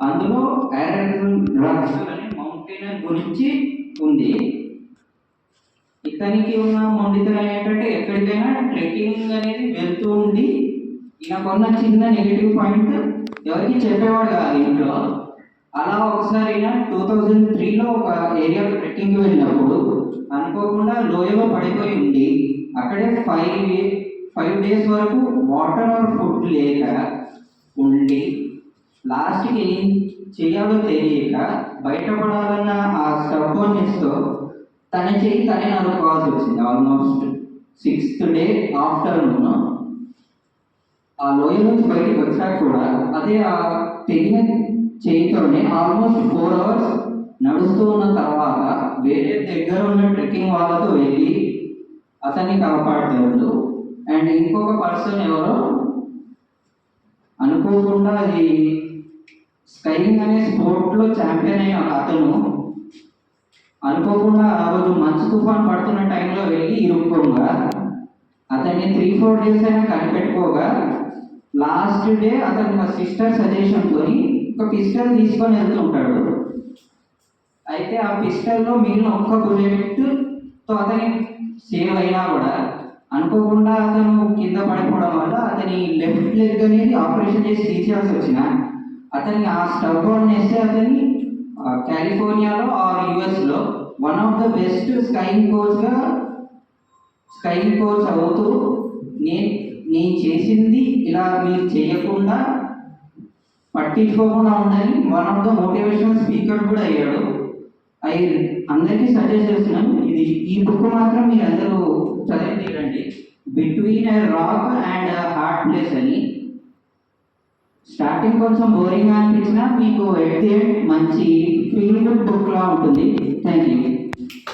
అందులో Aaron Russell అనే mountaineer గురించి ఉంది. ఇతనికి ఉన్న మొండితనం ఏంటంటే ఎక్కడికైనా ట్రెక్కింగ్ అనేది వెళ్తూ ఉండి ఈయనకున్న చిన్న నెగిటివ్ పాయింట్ ఎవరికి చెప్పేవాడు కాదు ఇంట్లో. అలా ఒకసారి 2003లో ఒక ఏరియాలో ట్రెక్కింగ్కి వెళ్ళినప్పుడు అనుకోకుండా లోయలో పడిపోయి ఉంది. అక్కడే 5 days వరకు వాటర్ ఆర్ ఫుడ్ లేక ఉండి లాస్ట్కి ఏం చేయాలో తెలియక బయటపడాలన్న ఆ స్టబ్బర్నెస్తో తన చేయి తనే నరుకోవాల్సి వచ్చింది. ఆల్మోస్ట్ 6th day ఆఫ్టర్నూన్ ఆ లోయ నుంచి బయటకు వచ్చాక కూడా అదే ఆ తెగిన చేయితోనే ఆల్మోస్ట్ 4 hours నడుస్తూ ఉన్న తర్వాత వేరే దగ్గర ఉన్న ట్రెక్కింగ్ వాళ్ళతో వెళ్ళి అతన్ని కాపాడతాడు. అండ్ ఇంకొక పర్సన్ ఎవరో అనుకోకుండా అది స్కైయింగ్ అనే స్పోర్ట్లో ఛాంపియన్ అయిన అతను అనుకోకుండా ఆ రోజు మంచు తుఫాన్ పడుతున్న టైంలో వెళ్ళి ఇరుక్కోగా అతన్ని 3-4 days అయినా కనిపెట్టుకోగా లాస్ట్ డే అతను మా సిస్టర్ సజెషన్తో ఒక పిస్టల్ తీసుకొని వెళ్తుంటాడు. అయితే ఆ పిస్టల్లో మిగిలిన ఒక్క బుల్లెట్తో అతని సేవ్ అయినా కూడా అనుకోకుండా అతను కింద పడిపోవడం వల్ల అతని లెఫ్ట్ లెగ్ అనేది ఆపరేషన్ చేసి తీసేయాల్సి వచ్చిన అతని ఆ స్టబ్బర్నెస్ అతని కాలిఫోర్నియాలో ఆర్ యుఎస్లో one of the best skiing coach అవుతూ నేను చేసింది ఇలా మీరు చేయకుండా పట్టించుకోకుండా ఉండాలి one of the motivational speaker కూడా అయ్యాడు. అందరికీ సజెస్ట్ చేస్తున్నాను, ఈ బుక్ మాత్రం మీరు అందరూ చదివి తీరండి. Between a rock and hard place అని. స్టార్టింగ్ కొంచెం బోరింగ్ అనిపించినా మీకు ఎట్ ది ఎండ్ మంచి ఫీల్ గుడ్ బుక్ లా ఉంటుంది.